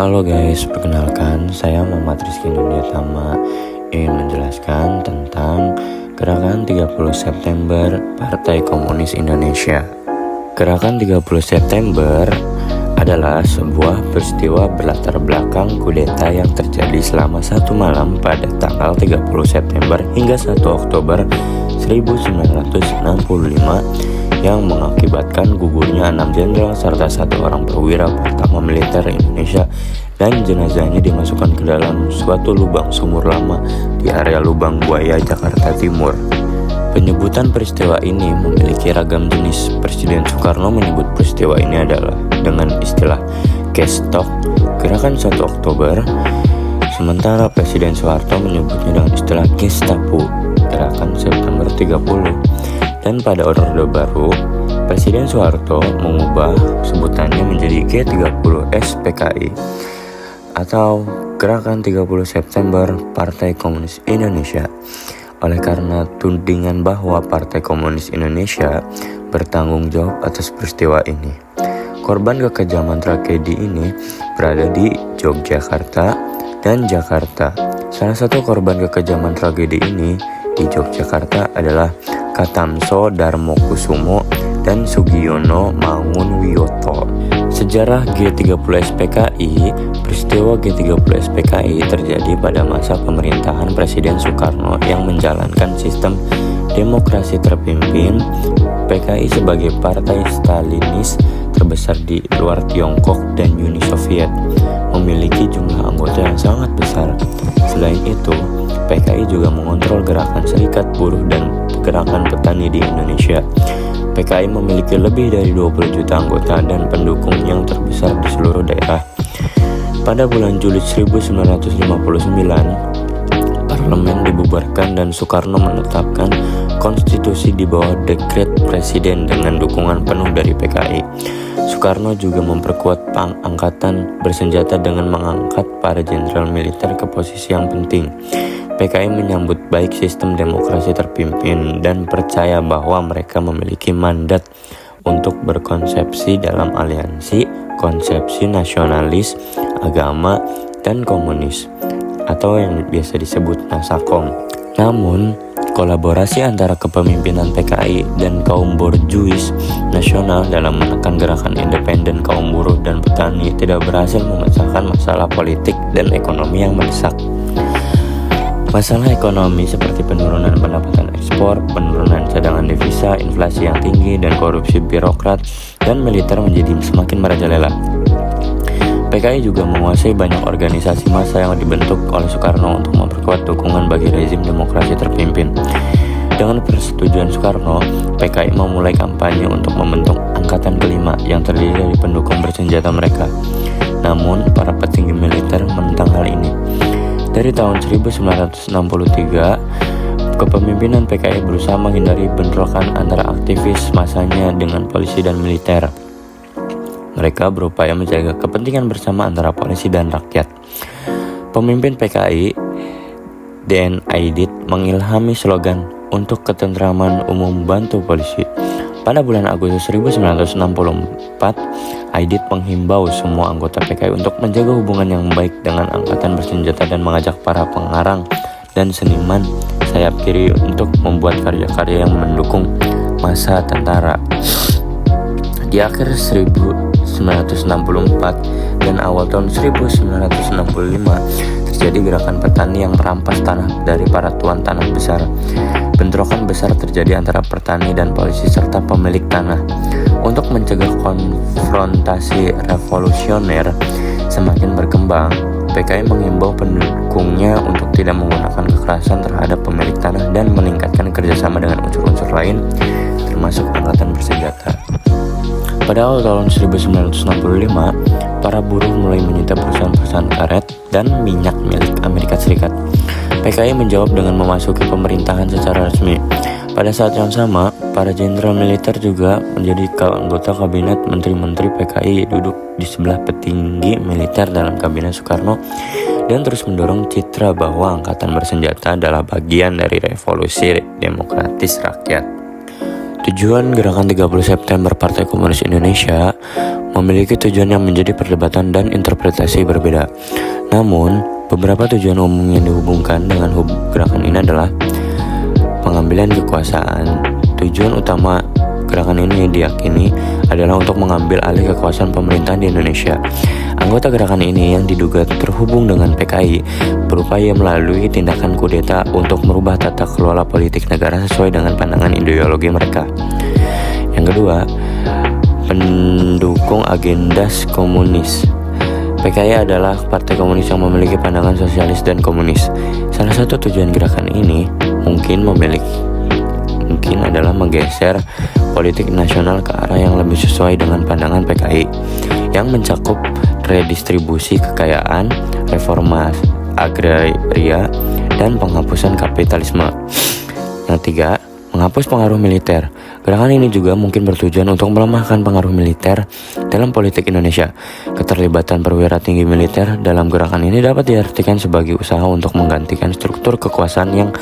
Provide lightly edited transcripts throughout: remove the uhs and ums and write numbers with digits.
Halo guys, perkenalkan saya Muhammad Rizky Nurdiatama ingin menjelaskan tentang Gerakan 30 September Partai Komunis Indonesia. Gerakan 30 September adalah sebuah peristiwa berlatar belakang kudeta yang terjadi selama satu malam pada tanggal 30 September hingga 1 Oktober 1965 yang mengakibatkan gugurnya 6 jenderal serta 1 orang perwira pertama militer Indonesia dan jenazahnya dimasukkan ke dalam suatu lubang sumur lama di area Lubang Buaya, Jakarta Timur. Penyebutan peristiwa ini memiliki ragam jenis. Presiden Soekarno menyebut peristiwa ini adalah dengan istilah Gestok, Gerakan 1 Oktober, sementara Presiden Soeharto menyebutnya dengan istilah Gestapo, Gerakan September 30. Dan pada Orde Baru, Presiden Soeharto mengubah sebutannya menjadi G30 SPKI atau Gerakan 30 September Partai Komunis Indonesia. Oleh karena tudingan bahwa Partai Komunis Indonesia bertanggung jawab atas peristiwa ini. Korban kekejaman tragedi ini berada di Yogyakarta dan Jakarta. Salah satu korban kekejaman tragedi ini di Yogyakarta adalah Katamso Darmokusumo dan Sugiono Mangunwiyoto. Sejarah G30 SPKI. Peristiwa G30 SPKI terjadi pada masa pemerintahan Presiden Soekarno yang menjalankan sistem demokrasi terpimpin. PKI sebagai partai Stalinis terbesar di luar Tiongkok dan Uni Soviet memiliki jumlah anggota yang sangat besar. Selain itu, PKI juga mengontrol gerakan serikat buruh dan gerakan petani di Indonesia. PKI memiliki lebih dari 20 juta anggota dan pendukung yang terbesar di seluruh daerah. Pada bulan Juli 1959, parlemen dibubarkan dan Soekarno menetapkan konstitusi di bawah dekret presiden dengan dukungan penuh dari PKI. Soekarno juga memperkuat angkatan bersenjata dengan mengangkat para jenderal militer ke posisi yang penting. PKI menyambut baik sistem demokrasi terpimpin dan percaya bahwa mereka memiliki mandat untuk berkonsepsi dalam aliansi konsepsi nasionalis, agama, dan komunis atau yang biasa disebut Nasakom. Namun, kolaborasi antara kepemimpinan PKI dan kaum borjuis nasional dalam menekan gerakan independen kaum buruh dan petani tidak berhasil memecahkan masalah politik dan ekonomi yang mendesak. Masalah ekonomi seperti penurunan pendapatan ekspor, penurunan cadangan devisa, inflasi yang tinggi, dan korupsi birokrat dan militer menjadi semakin merajalela. PKI juga menguasai banyak organisasi massa yang dibentuk oleh Soekarno untuk memperkuat dukungan bagi rezim demokrasi terpimpin. Dengan persetujuan Soekarno, PKI memulai kampanye untuk membentuk Angkatan Kelima yang terdiri dari pendukung bersenjata mereka. Namun, para petinggi militer menentang hal ini. Dari tahun 1963, kepemimpinan PKI berusaha menghindari bentrokan antara aktivis massanya dengan polisi dan militer. Mereka berupaya menjaga kepentingan bersama antara polisi dan rakyat. Pemimpin PKI, D.N. Aidit, mengilhami slogan untuk ketentraman umum bantu polisi. Pada bulan Agustus 1964, Aidit menghimbau semua anggota PKI untuk menjaga hubungan yang baik dengan angkatan bersenjata dan mengajak para pengarang dan seniman sayap kiri untuk membuat karya-karya yang mendukung massa tentara. Di akhir 1964 dan awal tahun 1965 terjadi gerakan petani yang merampas tanah dari para tuan tanah besar. Bentrokan besar terjadi antara petani dan polisi serta pemilik tanah. Untuk mencegah konfrontasi revolusioner semakin berkembang, PKI menghimbau pendukungnya untuk tidak menggunakan kekerasan terhadap pemilik tanah dan meningkatkan kerjasama dengan unsur-unsur lain, termasuk angkatan bersenjata. Pada awal tahun 1965, para buruh mulai menyita perusahaan-perusahaan karet dan minyak milik Amerika Serikat. PKI menjawab dengan memasuki pemerintahan secara resmi. Pada saat yang sama, para jenderal militer juga menjadi anggota kabinet. Menteri-menteri PKI duduk di sebelah petinggi militer dalam kabinet Soekarno dan terus mendorong citra bahwa angkatan bersenjata adalah bagian dari revolusi demokratis rakyat. Tujuan Gerakan 30 September Partai Komunis Indonesia memiliki tujuan yang menjadi perdebatan dan interpretasi berbeda. Namun, beberapa tujuan umum yang dihubungkan dengan gerakan ini adalah pengambilan kekuasaan. Tujuan utama gerakan ini diyakini adalah untuk mengambil alih kekuasaan pemerintahan di Indonesia. Anggota gerakan ini yang diduga terhubung dengan PKI berupaya melalui tindakan kudeta untuk merubah tata kelola politik negara sesuai dengan pandangan ideologi mereka. Yang kedua, pendukung agenda komunis. PKI adalah partai komunis yang memiliki pandangan sosialis dan komunis. Salah satu tujuan gerakan ini mungkin adalah menggeser politik nasional ke arah yang lebih sesuai dengan pandangan PKI yang mencakup redistribusi kekayaan, reformasi agraria, dan penghapusan kapitalisme. Yang ketiga, menghapus pengaruh militer. Gerakan ini juga mungkin bertujuan untuk melemahkan pengaruh militer dalam politik Indonesia. Keterlibatan perwira tinggi militer dalam gerakan ini dapat diartikan sebagai usaha untuk menggantikan struktur kekuasaan yang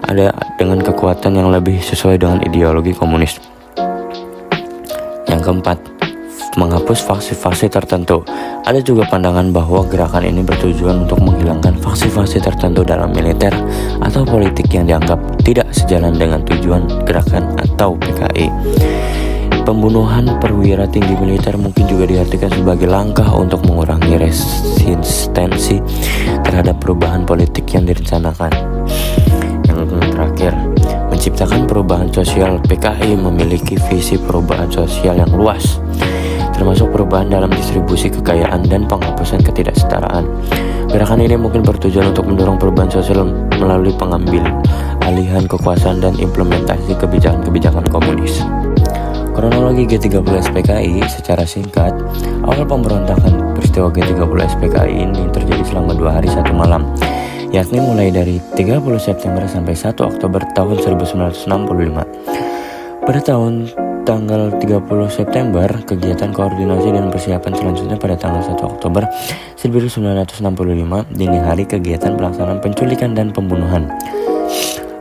ada dengan kekuatan yang lebih sesuai dengan ideologi komunis. Yang keempat, menghapus faksi-faksi tertentu. Ada juga pandangan bahwa gerakan ini bertujuan untuk menghilangkan faksi-faksi tertentu dalam militer atau politik yang dianggap tidak sejalan dengan tujuan gerakan atau PKI. Pembunuhan perwira tinggi militer mungkin juga diartikan sebagai langkah untuk mengurangi resistensi terhadap perubahan politik yang direncanakan. Yang terakhir, menciptakan perubahan sosial. PKI memiliki visi perubahan sosial yang luas, termasuk perubahan dalam distribusi kekayaan dan penghapusan ketidaksetaraan. Gerakan ini mungkin bertujuan untuk mendorong perubahan sosial melalui pengambilan alihan kekuasaan dan implementasi kebijakan-kebijakan komunis. Kronologi G30 SPKI secara singkat, awal pemberontakan peristiwa G30 SPKI ini terjadi selama 2 hari 1 malam, yakni mulai dari 30 September sampai 1 Oktober tahun 1965. Pada tanggal 30 September, kegiatan koordinasi dan persiapan selanjutnya pada tanggal 1 Oktober 1965, dini hari kegiatan pelaksanaan penculikan dan pembunuhan.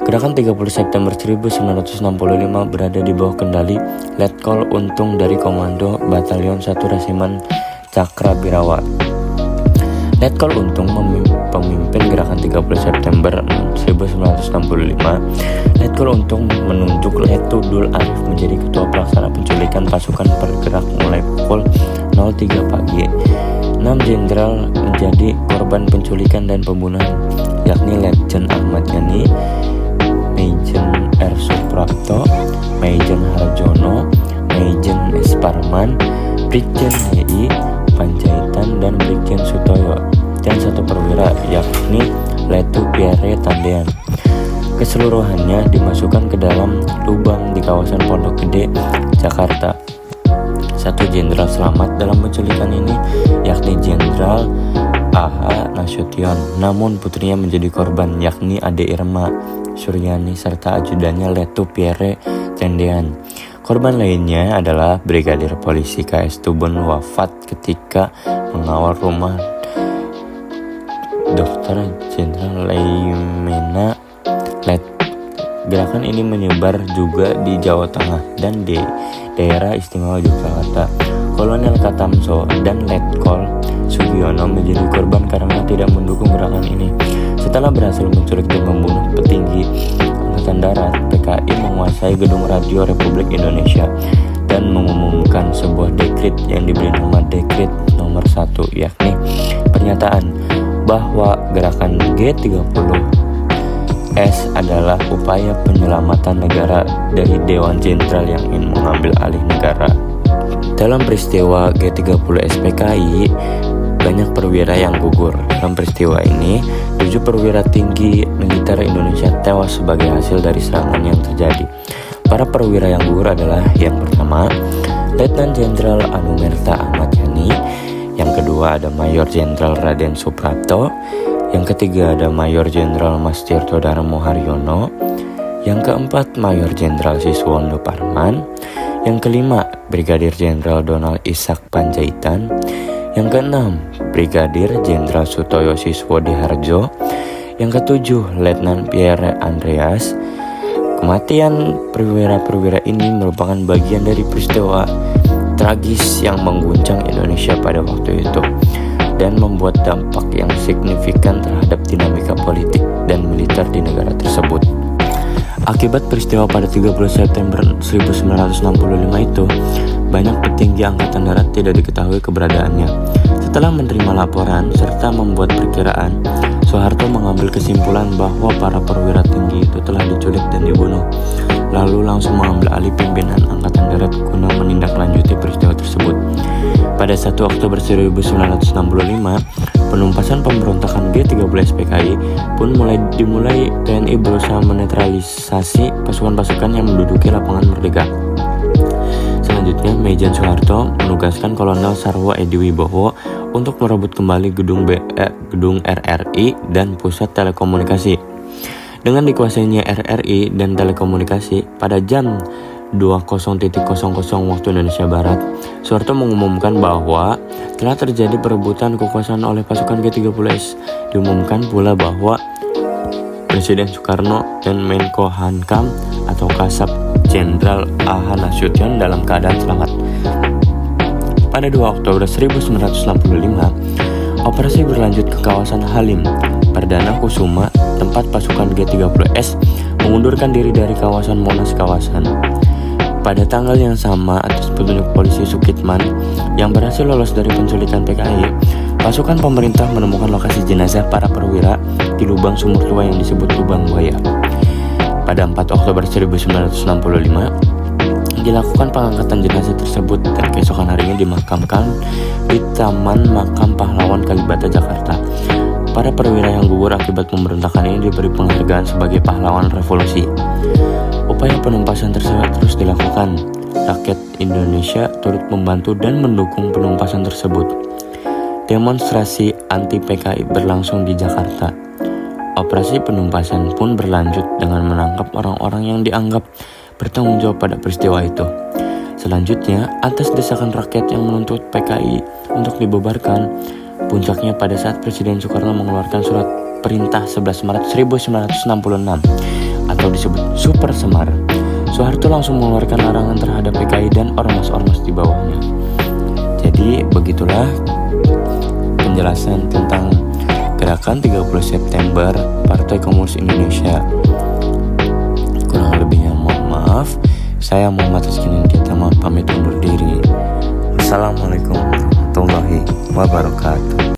Gerakan 30 September 1965 berada di bawah kendali Letkol Untung dari Komando Batalion 1 Resimen Cakrabirawa. Letkol Untung pemimpin gerakan 30 September 1965. Letkol Untung menunjuk Letu Dul Arif menjadi ketua pelaksana penculikan pasukan bergerak mulai pukul 03 pagi. 6 jenderal menjadi korban penculikan dan pembunuhan, yakni Letjen Ahmad Yani, Maijen R. Suprapto, Maijen Harjono, Maijen S. Parman, Brigjen Y. Panjaitan, dan Brigjen Sutoyo, dan 1 perwira yakni Letu Pierre Tandean. Keseluruhannya dimasukkan ke dalam lubang di kawasan Pondok Gede, Jakarta. 1 jenderal selamat dalam penculikan ini yakni Jenderal A.H. Nasution, namun putrinya menjadi korban, yakni Ade Irma Suryani serta ajudannya Letu Pierre Tandean. Korban lainnya adalah Brigadir Polisi KS Tubun wafat ketika mengawal rumah Dr. Jenderal Leimena Let. Gerakan ini menyebar juga di Jawa Tengah dan di daerah istimewa Yogyakarta. Kolonel Katamso dan Letkol Sugiono menjadi korban karena tidak mendukung gerakan ini. Setelah berhasil menculik dan membunuh petinggi Angkatan Darat, PKI menguasai gedung radio Republik Indonesia dan mengumumkan sebuah dekret yang diberi nama Dekret Nomor 1, yakni pernyataan bahwa gerakan G30S adalah upaya penyelamatan negara dari Dewan Jenderal yang ingin mengambil alih negara. Dalam peristiwa G30 SPKI, banyak perwira yang gugur. Dalam peristiwa ini, 7 perwira tinggi militer Indonesia tewas sebagai hasil dari serangan yang terjadi. Para perwira yang gugur adalah yang pertama, Letnan Jenderal Anumerta Ahmad Yani. Yang kedua ada Mayor Jenderal Raden Suprapto. Yang ketiga ada Mayor Jenderal Mas Tirto Darmo Haryono. Yang keempat Mayor Jenderal Siswondo Parman. Yang kelima Brigadir Jenderal Donald Ishak Panjaitan. Yang keenam Brigadir Jenderal Sutoyo Siswodiharjo. Yang ketujuh Letnan Pierre Andreas. Kematian perwira-perwira ini merupakan bagian dari peristiwa tragis yang mengguncang Indonesia pada waktu itu dan membuat dampak yang signifikan terhadap dinamika politik dan militer di negara tersebut. Akibat peristiwa pada 30 September 1965 itu, banyak petinggi Angkatan Darat tidak diketahui keberadaannya. Setelah menerima laporan serta membuat perkiraan, Soeharto mengambil kesimpulan bahwa para perwira tinggi itu telah diculik dan dibunuh, lalu langsung mengambil alih pimpinan Angkatan Darat guna menindaklanjuti peristiwa tersebut. Pada 1 Oktober 1965, penumpasan pemberontakan G30S PKI pun dimulai. TNI berusaha menetralisasi pasukan-pasukan yang menduduki lapangan Merdeka. Selanjutnya, Maijen Soeharto menugaskan Kolonel Sarwo Edi Wibowo untuk merebut kembali gedung RRI dan pusat telekomunikasi. Dengan dikuasainya RRI dan telekomunikasi, pada jam 20.00 waktu Indonesia Barat, Soeharto mengumumkan bahwa telah terjadi perebutan kekuasaan oleh pasukan G30S. Diumumkan pula bahwa Presiden Soekarno dan Menko Hankam atau Kasat Jenderal A.H. Nasution dalam keadaan selamat. Pada 2 Oktober 1965, operasi berlanjut ke kawasan Halim Perdana Kusuma, tempat pasukan G30S mengundurkan diri dari kawasan Monas kawasan. Pada tanggal yang sama, atas petunjuk polisi Sukitman yang berhasil lolos dari penculikan PKI, pasukan pemerintah menemukan lokasi jenazah para perwira di lubang sumur tua yang disebut Lubang Buaya. Pada 4 Oktober 1965, dilakukan pengangkatan jenazah tersebut dan keesokan harinya dimakamkan di Taman Makam Pahlawan Kalibata, Jakarta. Para perwira yang gugur akibat pemberontakan ini diberi penghargaan sebagai pahlawan revolusi. Upaya penumpasan tersebut terus dilakukan. Rakyat Indonesia turut membantu dan mendukung penumpasan tersebut. Demonstrasi anti-PKI berlangsung di Jakarta. Operasi penumpasan pun berlanjut dengan menangkap orang-orang yang dianggap bertanggung jawab pada peristiwa itu. Selanjutnya, atas desakan rakyat yang menuntut PKI untuk dibubarkan, puncaknya pada saat Presiden Soekarno mengeluarkan surat perintah 11 Maret 1966 atau disebut Super Semar. Soeharto langsung mengeluarkan larangan terhadap PKI dan ormas-ormas di bawahnya. Jadi begitulah penjelasan tentang gerakan 30 September Partai Komunis Indonesia. Kurang lebihnya mohon maaf. Saya Muhammad Rizky Nindya pamit undur diri. Assalamualaikum warahmatullahi wabarakatuh.